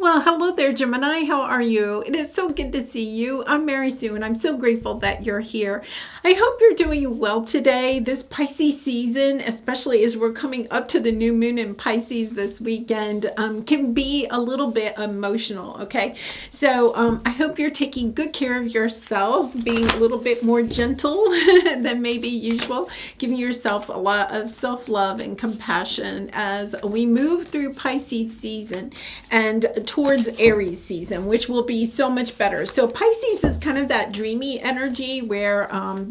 Well, hello there, Gemini. How are you? It is so good to see you. I'm Mary Sue, and I'm so grateful that you're here. I hope you're doing well today. This Pisces season, especially as we're coming up to the new moon in Pisces this weekend, can be a little bit emotional, okay? So I hope you're taking good care of yourself, being a little bit more gentle than maybe usual, giving yourself a lot of self-love and compassion as we move through Pisces season and towards Aries season, which will be so much better. So Pisces is kind of that dreamy energy where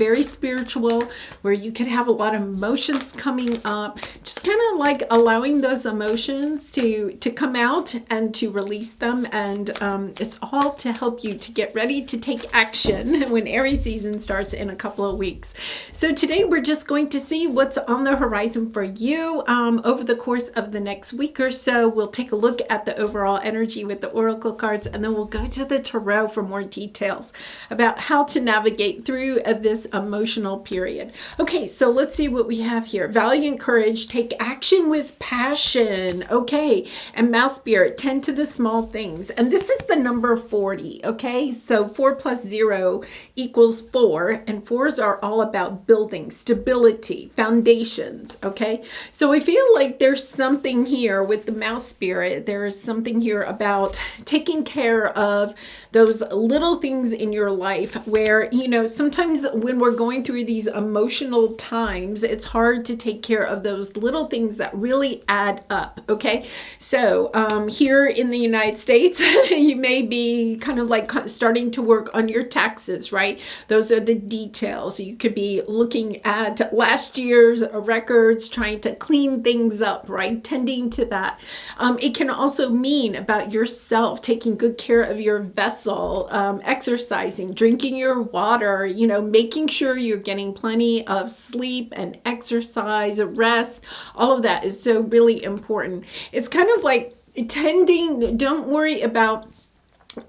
very spiritual, where you can have a lot of emotions coming up, just kind of like allowing those emotions to come out and to release them. And it's all to help you to get ready to take action when Aries season starts in a couple of weeks. So today we're just going to see what's on the horizon for you over the course of the next week or so. We'll take a look at the overall energy with the oracle cards, and then we'll go to the tarot for more details about how to navigate through this emotional period. Okay, so let's see what we have here. Valiant courage, take action with passion. Okay, and mouse spirit, tend to the small things. And this is the number 40. Okay, so 4 plus 0 equals 4, and 4s are all about building, stability, foundations. Okay, so I feel like there's something here with the mouse spirit. There is something here about taking care of those little things in your life where, you know, sometimes when we're going through these emotional times, it's hard to take care of those little things that really add up. Okay, so here in the United States, you may be kind of like starting to work on your taxes, right? Those are the details. You could be looking at last year's records, trying to clean things up, right? Tending to that. It can also mean about yourself, taking good care of your vessel, exercising, drinking your water, you know, making sure you're getting plenty of sleep and exercise, rest. All of that is so really important. It's kind of like tending, don't worry about,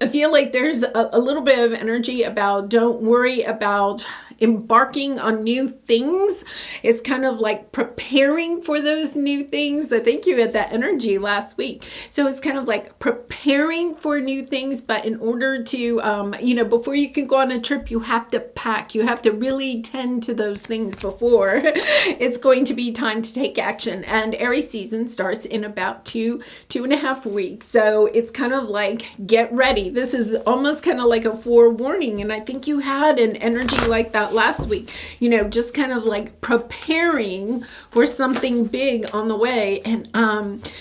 I feel like there's a little bit of energy about don't worry about embarking on new things. It's kind of like preparing for those new things. I think you had that energy last week. So it's kind of like preparing for new things, but in order to, you know, before you can go on a trip, you have to pack. You have to really tend to those things before it's going to be time to take action. And Aries season starts in about two and a half weeks. So it's kind of like, get ready. This is almost kind of like a forewarning. And I think you had an energy like that last week, you know, just kind of like preparing for something big on the way. And,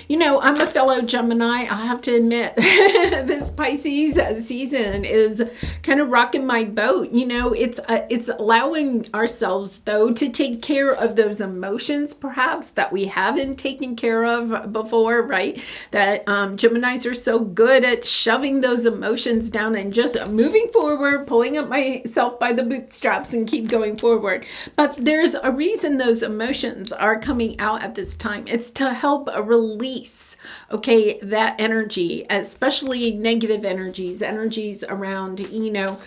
you know, I'm a fellow Gemini. I have to admit, this Pisces season is kind of rocking my boat. You know, it's allowing ourselves, though, to take care of those emotions, perhaps, that we haven't taken care of before, right? That Geminis are so good at shoving those emotions down and just moving forward, pulling up myself by the bootstraps and keep going forward. But there's a reason those emotions are coming out at this time. It's to help release, okay, that energy, especially negative energies around, you know,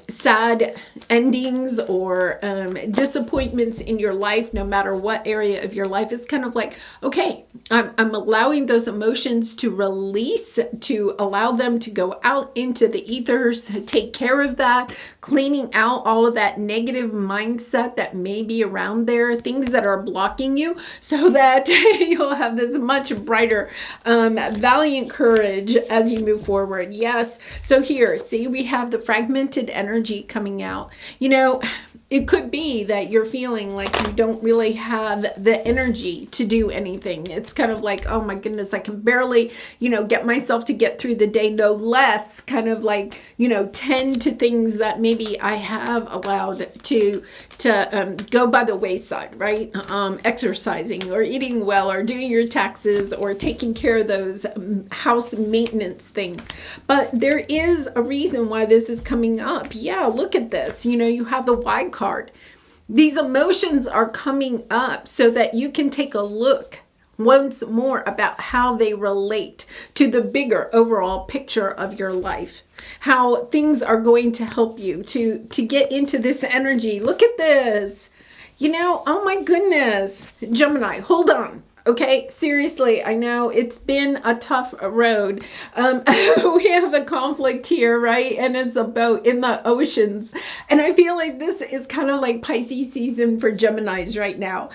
sad endings or disappointments in your life, no matter what area of your life. It's kind of like, okay, I'm allowing those emotions to release, to allow them to go out into the ethers, take care of that, cleaning out all of that negative mindset that may be around there, things that are blocking you, so that you'll have this much brighter, valiant courage as you move forward. Yes. So here, see, we have the fragmented energy coming out. You know, it could be that you're feeling like you don't really have the energy to do anything. It's kind of like, oh my goodness, I can barely, you know, get myself to get through the day, no less kind of like, you know, tend to things that maybe I have allowed to go by the wayside, right? Exercising or eating well or doing your taxes or taking care of those house maintenance things. But there is a reason why this is coming up. Yeah, look at this. You know, you have the Y card. These emotions are coming up so that you can take a look once more about how they relate to the bigger overall picture of your life, how things are going to help you to get into this energy. Look at this. You know, oh my goodness, Gemini, hold on. Okay, seriously, I know it's been a tough road. We have a conflict here, right? And it's a boat in the oceans. And I feel like this is kind of like Pisces season for Geminis right now.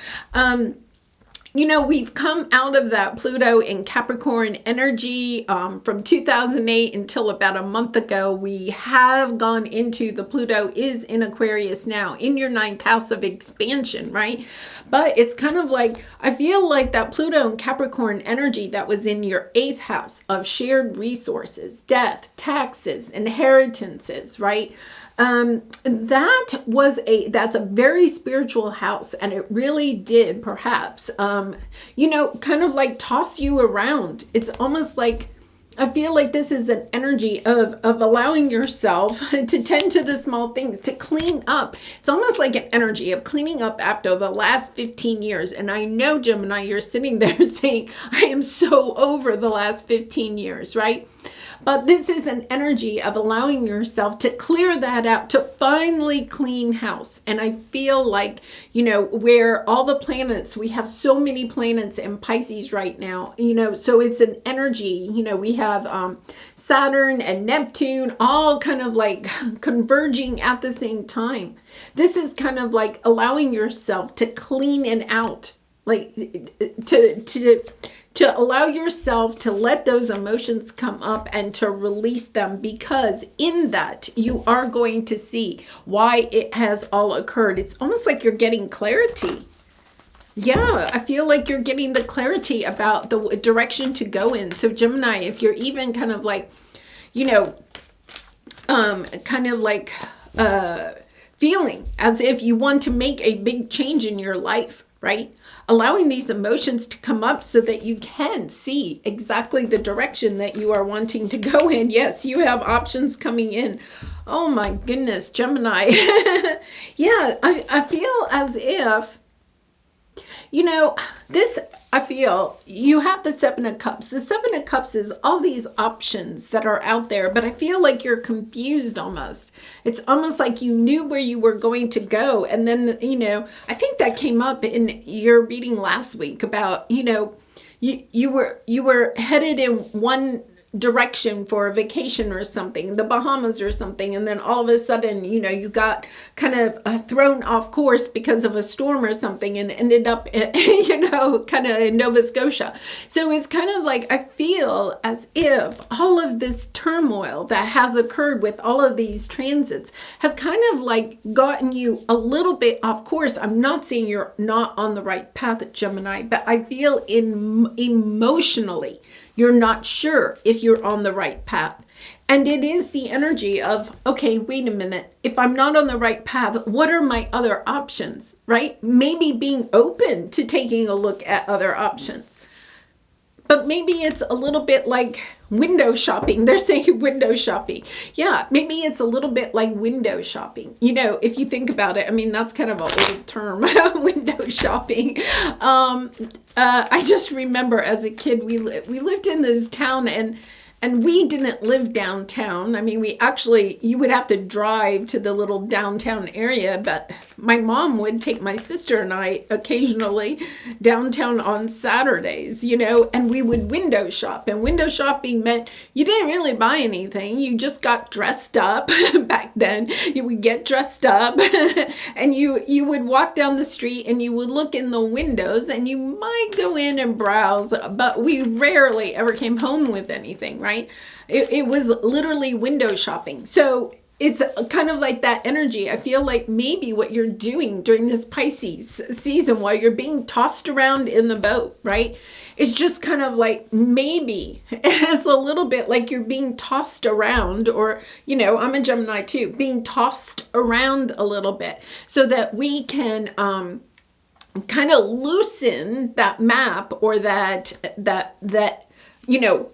We've come out of that Pluto in Capricorn energy from 2008 until about a month ago. We have gone into the Pluto is in Aquarius now, in your ninth house of expansion, right? But it's kind of like, I feel like that Pluto and Capricorn energy that was in your eighth house of shared resources, death, taxes, inheritances, right? That's a very spiritual house, and it really did perhaps, kind of like toss you around. It's almost like, I feel like this is an energy of allowing yourself to tend to the small things, to clean up. It's almost like an energy of cleaning up after the last 15 years. And I know, Gemini, you're sitting there saying, I am so over the last 15 years, right? But this is an energy of allowing yourself to clear that out, to finally clean house. And I feel like, where all the planets, we have so many planets in Pisces right now, so it's an energy, we have Saturn and Neptune all kind of like converging at the same time. This is kind of like allowing yourself to clean it out, like to allow yourself to let those emotions come up and to release them, because in that you are going to see why it has all occurred. It's almost like you're getting clarity. Yeah, I feel like you're getting the clarity about the direction to go in. So Gemini, if you're even kind of like, feeling as if you want to make a big change in your life, right? Allowing these emotions to come up so that you can see exactly the direction that you are wanting to go in. Yes, you have options coming in. Oh my goodness, Gemini. Yeah, I feel as if, I feel you have the Seven of Cups. The Seven of Cups is all these options that are out there, but I feel like you're confused almost. It's almost like you knew where you were going to go. And then, I think that came up in your reading last week about, you were headed in one direction for a vacation or something, the Bahamas or something, and then all of a sudden, you got kind of thrown off course because of a storm or something and ended up, kind of in Nova Scotia. So it's kind of like, I feel as if all of this turmoil that has occurred with all of these transits has kind of like gotten you a little bit off course. I'm not saying you're not on the right path, Gemini, but I feel emotionally, you're not sure if you're on the right path. And it is the energy of, okay, wait a minute. If I'm not on the right path, what are my other options, right? Maybe being open to taking a look at other options. But maybe it's a little bit like window shopping. They're saying window shopping. Yeah, maybe it's a little bit like window shopping. If you think about it, I mean, that's kind of an old term, window shopping. I just remember as a kid, we lived in this town and we didn't live downtown. I mean, you would have to drive to the little downtown area, but my mom would take my sister and I occasionally downtown on Saturdays, and we would window shop. And window shopping meant you didn't really buy anything. You just got dressed up. Back then, you would get dressed up and you would walk down the street and you would look in the windows and you might go in and browse, but we rarely ever came home with anything, right? It was literally window shopping. So it's kind of like that energy. I feel like maybe what you're doing during this Pisces season while you're being tossed around in the boat, right? It's just kind of like maybe it's a little bit like you're being tossed around, or, I'm a Gemini too, being tossed around a little bit so that we can kind of loosen that map or that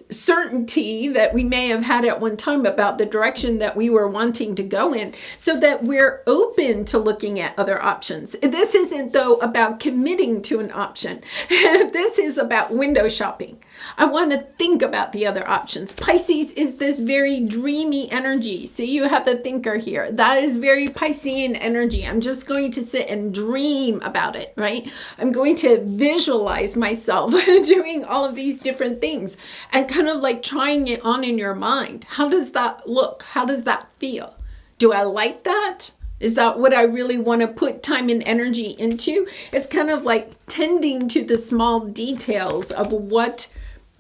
certainty that we may have had at one time about the direction that we were wanting to go in, so that we're open to looking at other options. This isn't, though, about committing to an option. This is about window shopping. I want to think about the other options. Pisces is this very dreamy energy. So you have the thinker here. That is very Piscean energy. I'm just going to sit and dream about it, right? I'm going to visualize myself doing all of these different things and kind of like trying it on in your mind. How does that look? How does that feel? Do I like that? Is that what I really want to put time and energy into? It's kind of like tending to the small details of what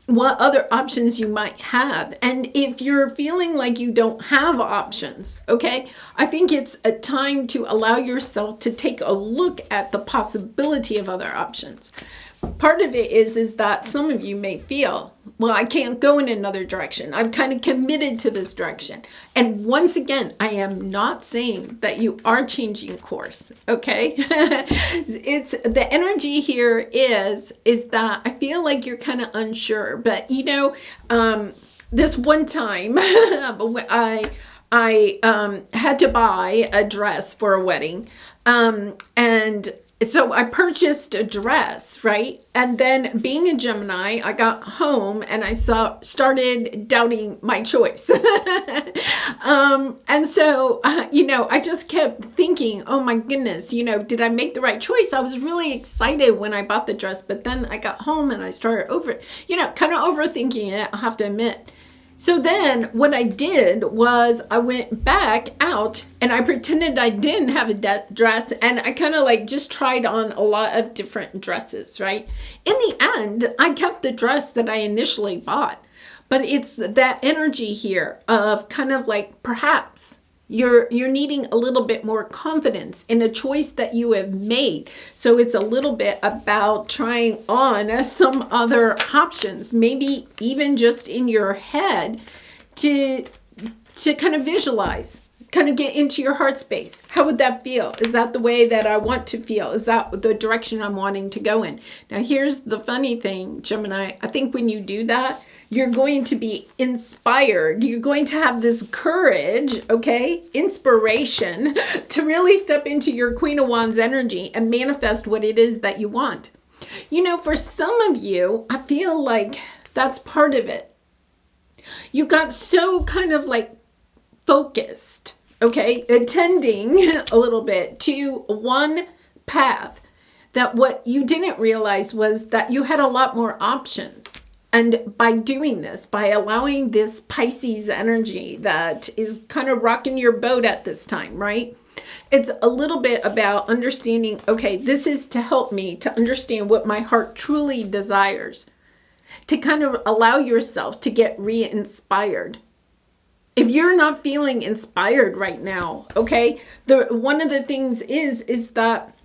other options you might have. And if you're feeling like you don't have options, okay, I think it's a time to allow yourself to take a look at the possibility of other options. Part of it is that some of you may feel, well, I can't go in another direction. I've kind of committed to this direction. And once again, I am not saying that you are changing course, okay? It's the energy here is that I feel like you're kind of unsure. But this one time I had to buy a dress for a wedding, and so I purchased a dress, right? And then being a Gemini, I got home and I started doubting my choice. And so, I just kept thinking, oh my goodness, did I make the right choice? I was really excited when I bought the dress, but then I got home and I started kind of overthinking it, I have to admit. So then what I did was I went back out and I pretended I didn't have a dress, and I kind of like just tried on a lot of different dresses, right? In the end, I kept the dress that I initially bought, but it's that energy here of kind of like perhaps you're needing a little bit more confidence in a choice that you have made. So it's a little bit about trying on some other options, maybe even just in your head to kind of visualize, kind of get into your heart space. How would that feel? Is that the way that I want to feel? Is that the direction I'm wanting to go in? Now, here's the funny thing, Gemini. I think when you do that, you're going to be inspired. You're going to have this courage, okay, inspiration to really step into your Queen of Wands energy and manifest what it is that you want. For some of you, I feel like that's part of it. You got so kind of like focused, okay, attending a little bit to one path, that what you didn't realize was that you had a lot more options. And by doing this, by allowing this Pisces energy that is kind of rocking your boat at this time, right? It's a little bit about understanding, okay, this is to help me to understand what my heart truly desires, to kind of allow yourself to get re-inspired. If you're not feeling inspired right now, okay, one of the things is that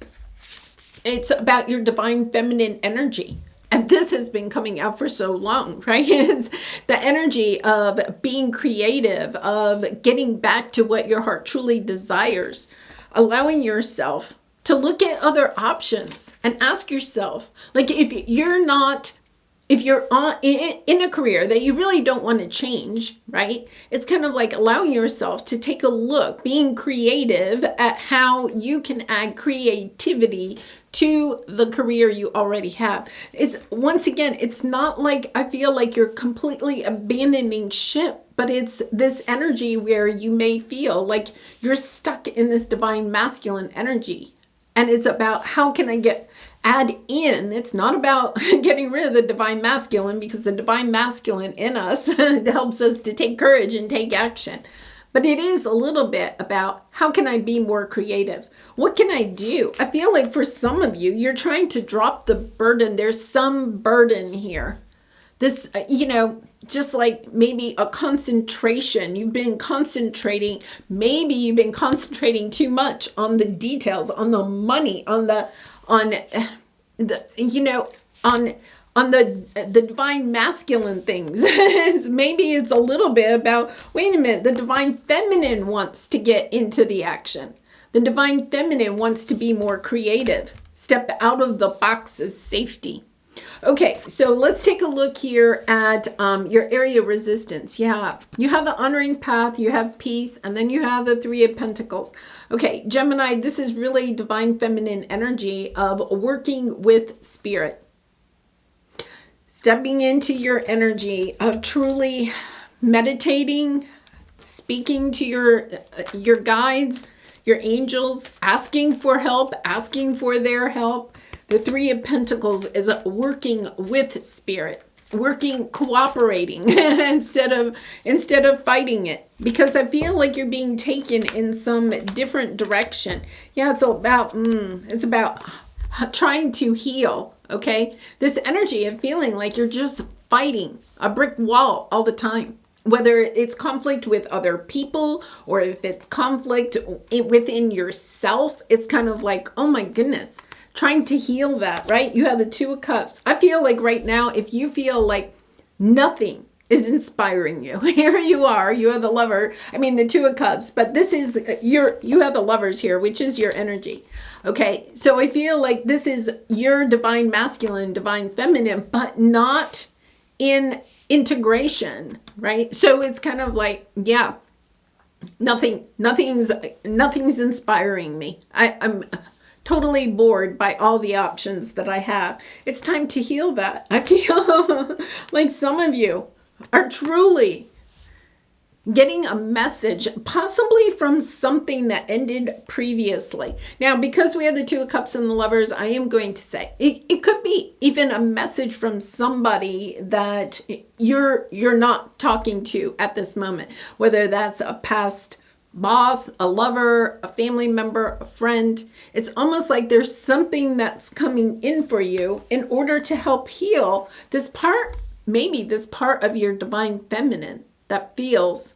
it's about your divine feminine energy. And this has been coming out for so long, right? It's the energy of being creative, of getting back to what your heart truly desires, allowing yourself to look at other options and ask yourself, like if you're in a career that you really don't want to change, right? It's kind of like allowing yourself to take a look, being creative at how you can add creativity to the career you already have. Once again, it's not like I feel like you're completely abandoning ship, but it's this energy where you may feel like you're stuck in this divine masculine energy. And it's about how can I add in. It's not about getting rid of the divine masculine, because the divine masculine in us helps us to take courage and take action. But it is a little bit about how can I be more creative? What can I do? I feel like for some of you, you're trying to drop the burden. There's some burden here. This, just like maybe a concentration. You've been concentrating. Maybe you've been concentrating too much on the details, on the money, on the divine masculine things. Maybe it's a little bit about, wait a minute, the divine feminine wants to get into the action. The divine feminine wants to be more creative, step out of the box of safety. Okay, so let's take a look here at your area of resistance. Yeah, you have the honoring path, you have peace, and then you have the Three of Pentacles. Okay, Gemini, this is really divine feminine energy of working with spirit. Stepping into your energy of truly meditating, speaking to your guides, your angels, asking for help, asking for their help. The Three of Pentacles is working with spirit, working, cooperating instead of fighting it. Because I feel like you're being taken in some different direction. Yeah, it's about trying to heal. Okay, this energy of feeling like you're just fighting a brick wall all the time. Whether it's conflict with other people or if it's conflict within yourself, it's kind of like, oh my goodness, trying to heal that, right? You have the Two of Cups. I feel like right now, if you feel like nothing is inspiring you, here you are, you have the Lover, the Two of Cups, but this is you have the Lovers here, which is your energy. Okay, so I feel like this is your divine masculine, divine feminine, but not in integration, right? So it's kind of like, yeah, nothing's inspiring me. I'm totally bored by all the options that I have. It's time to heal that. I feel like some of you are truly getting a message, possibly from something that ended previously. Now, because we have the Two of Cups and the Lovers, I am going to say it could be even a message from somebody that you're not talking to at this moment, whether that's a past boss, a lover, a family member, a friend. It's almost like there's something that's coming in for you in order to help heal this part, maybe this part of your divine feminine that feels,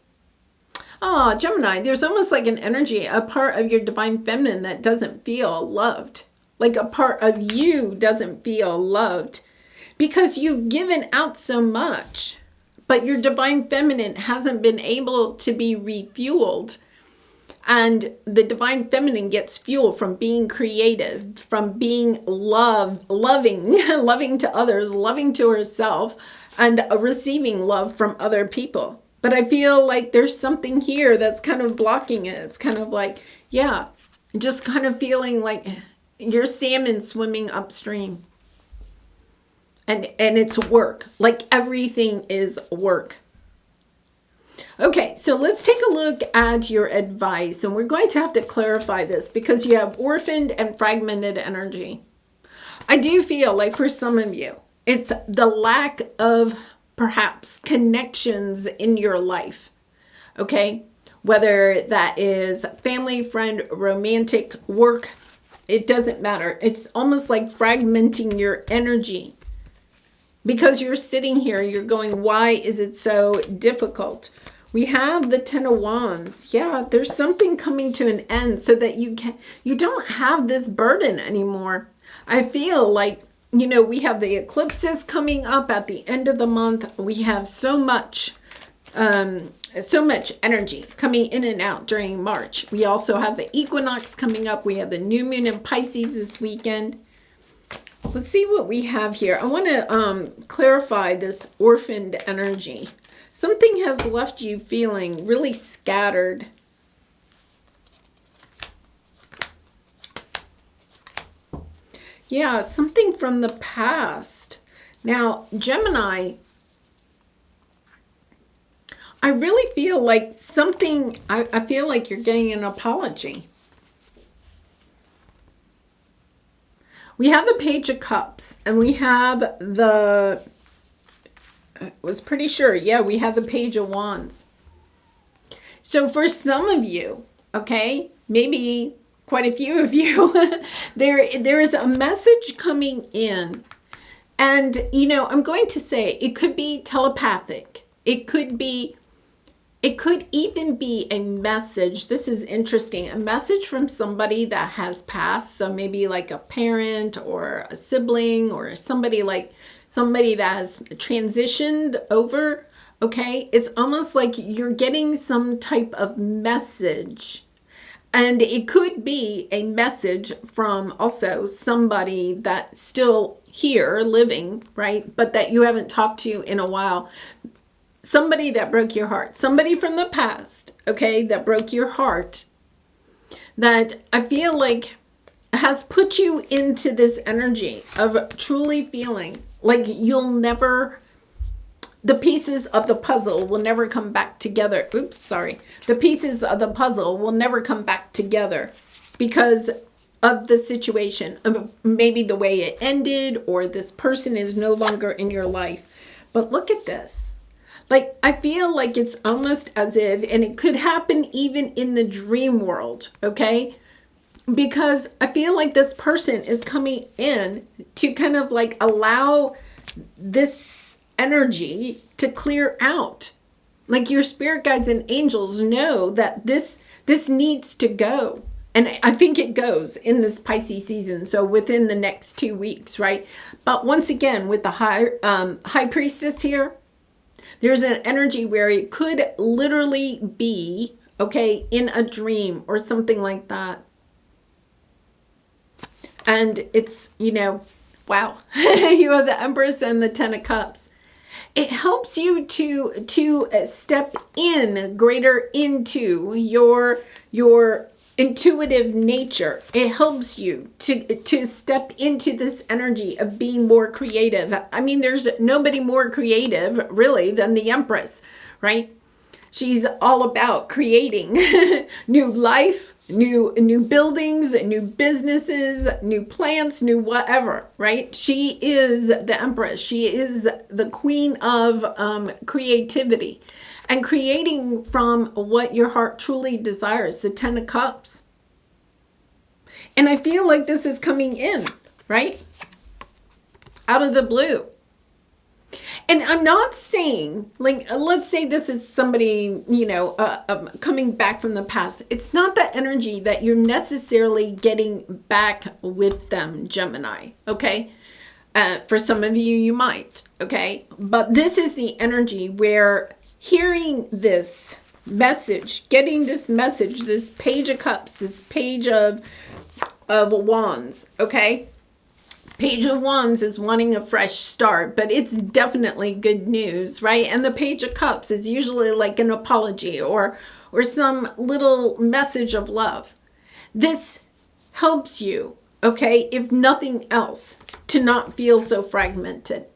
Gemini, there's almost like an energy, a part of your divine feminine that doesn't feel loved. Like a part of you doesn't feel loved because you've given out so much, but your divine feminine hasn't been able to be refueled. And the divine feminine gets fuel from being creative, from being loving, loving to others, loving to herself, and receiving love from other people. But I feel like there's something here that's kind of blocking it. It's kind of like, yeah, just kind of feeling like you're salmon swimming upstream. And it's work. Like everything is work. Okay, so let's take a look at your advice. And we're going to have to clarify this because you have orphaned and fragmented energy. I do feel like for some of you, it's the lack of perhaps connections in your life, okay? Whether that is family, friend, romantic, work, it doesn't matter. It's almost like fragmenting your energy because you're sitting here, you're going, why is it so difficult? We have the Ten of Wands. Yeah, there's something coming to an end so that you don't have this burden anymore. I feel like, we have the eclipses coming up at the end of the month. We have so much energy coming in and out during March. We also have the equinox coming up. We have the new moon in Pisces this weekend. Let's see what we have here. I want to clarify this orphaned energy. Something has left you feeling really scattered. Yeah, something from the past. Now, Gemini, I really feel like something, I feel like you're getting an apology. We have the Page of Cups and we have the, I was pretty sure, yeah, we have the Page of Wands. So for some of you, okay, maybe quite a few of you, there is a message coming in. And, I'm going to say it could be telepathic. It could even be a message. This is interesting. A message from somebody that has passed. So maybe like a parent or a sibling or somebody that has transitioned over. Okay. It's almost like you're getting some type of message. And it could be a message from also somebody that's still here living, right? But that you haven't talked to in a while. Somebody that broke your heart. Somebody from the past, okay, that broke your heart. That I feel like has put you into this energy of truly feeling like you'll never... the pieces of the puzzle will never come back together. Oops, sorry. The pieces of the puzzle will never come back together because of the situation, of maybe the way it ended, or this person is no longer in your life. But look at this. Like, I feel like it's almost as if, and it could happen even in the dream world, okay? Because I feel like this person is coming in to kind of like allow this energy to clear out. Like your spirit guides and angels know that this needs to go. And I think it goes in this Pisces season. So within the next 2 weeks, right? But once again, with the high priestess here, there's an energy where it could literally be, okay, in a dream or something like that. And it's, you know, wow. You have the Empress and the Ten of Cups. It helps you to step in greater into your intuitive nature. It helps you to step into this energy of being more creative. I mean, there's nobody more creative really than the Empress, right? She's all about creating new life, new buildings, new businesses, new plants, new whatever, right? She is the Empress. She is the queen of creativity and creating from what your heart truly desires, the Ten of Cups. And I feel like this is coming in, right? Out of the blue. And I'm not saying, like, let's say this is somebody, you know, coming back from the past. It's not the energy that you're necessarily getting back with them, Gemini, okay? For some of you, you might, okay? But this is the energy where hearing this message, getting this message, this Page of Cups, this Page of Wands, okay? Page of Wands is wanting a fresh start, but it's definitely good news, right? And the Page of Cups is usually like an apology or some little message of love. This helps you, okay, if nothing else, to not feel so fragmented.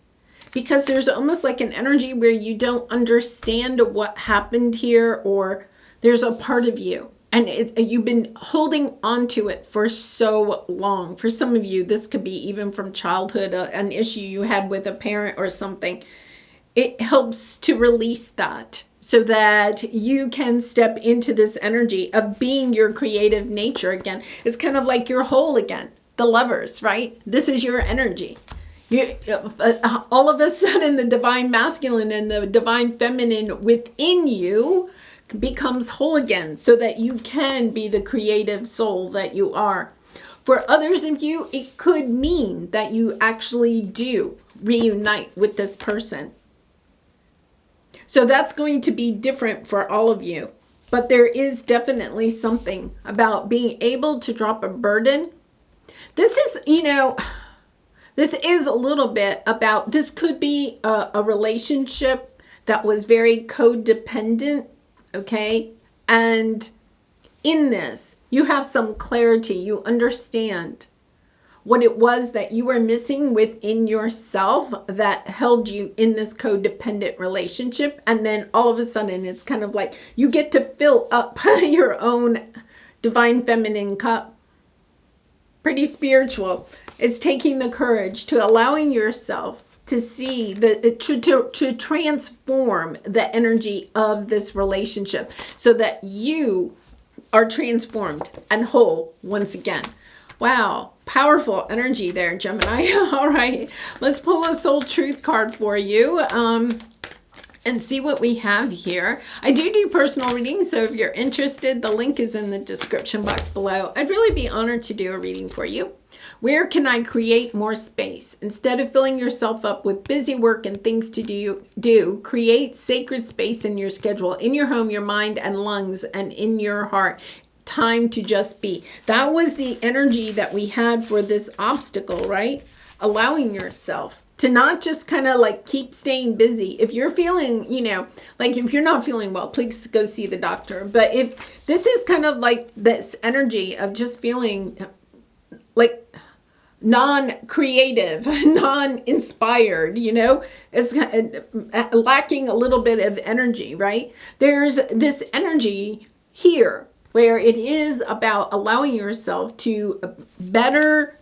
Because there's almost like an energy where you don't understand what happened here, or there's a part of you. And you've been holding on to it for so long. For some of you, this could be even from childhood, an issue you had with a parent or something. It helps to release that so that you can step into this energy of being your creative nature again. It's kind of like you're whole again. The Lovers, right? This is your energy. All of a sudden, the divine masculine and the divine feminine within you becomes whole again so that you can be the creative soul that you are. For others of you, it could mean that you actually do reunite with this person. So that's going to be different for all of you. But there is definitely something about being able to drop a burden. This is, you know, this is a little bit about, this could be a relationship that was very codependent. Okay, and in this, you have some clarity. You understand what it was that you were missing within yourself that held you in this codependent relationship. And then all of a sudden, it's kind of like you get to fill up your own divine feminine cup. Pretty spiritual. It's taking the courage to allowing yourself to see to transform the energy of this relationship so that you are transformed and whole once again. Wow, powerful energy there, Gemini. All right, let's pull a soul truth card for you and see what we have here. I do personal readings, so if you're interested, the link is in the description box below. I'd really be honored to do a reading for you. Where can I create more space? Instead of filling yourself up with busy work and things to do, create sacred space in your schedule, in your home, your mind and lungs, and in your heart. time to just be. That was the energy that we had for this obstacle, right? Allowing yourself to not just kind of like keep staying busy. If you're feeling, like if you're not feeling well, please go see the doctor. But if this is kind of like this energy of just feeling like non-creative, non-inspired, it's lacking a little bit of energy, right? There's this energy here where it is about allowing yourself to better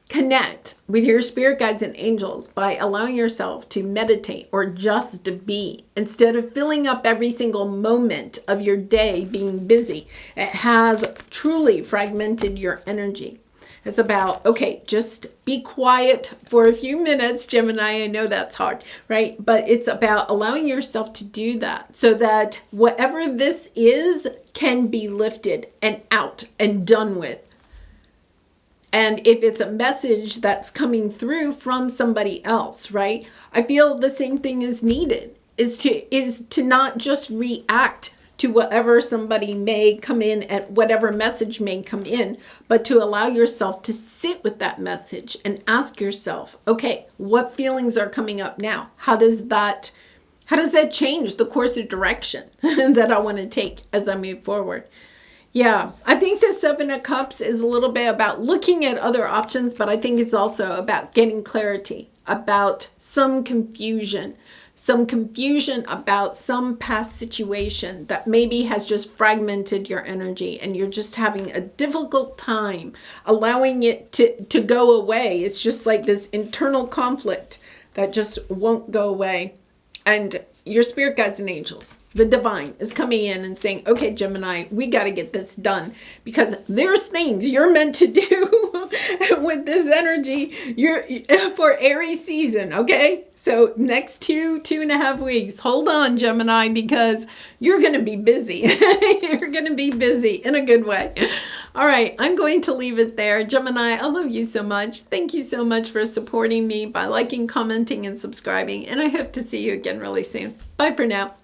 connect with your spirit guides and angels by allowing yourself to meditate or just to be, instead of filling up every single moment of your day being busy. It has truly fragmented your energy. It's about, okay, just be quiet for a few minutes, Gemini. I know that's hard, right? But it's about allowing yourself to do that so that whatever this is can be lifted and out and done with. And if it's a message that's coming through from somebody else, right? I feel the same thing is needed, is to not just react to whatever somebody may come in and whatever message may come in, but to allow yourself to sit with that message and ask yourself, okay, what feelings are coming up now? How does that change the course of direction that I want to take as I move forward? Yeah, I think the Seven of Cups is a little bit about looking at other options, but I think it's also about getting clarity, about some confusion about some past situation that maybe has just fragmented your energy and you're just having a difficult time allowing it to go away. It's just like this internal conflict that just won't go away. And your spirit guides and angels, the divine, is coming in and saying, okay, Gemini, we got to get this done because there's things you're meant to do with this energy for Aries season, okay? So next 2.5 weeks, hold on, Gemini, because you're going to be busy. You're going to be busy in a good way. All right, I'm going to leave it there. Gemini, I love you so much. Thank you so much for supporting me by liking, commenting, and subscribing. And I hope to see you again really soon. Bye for now.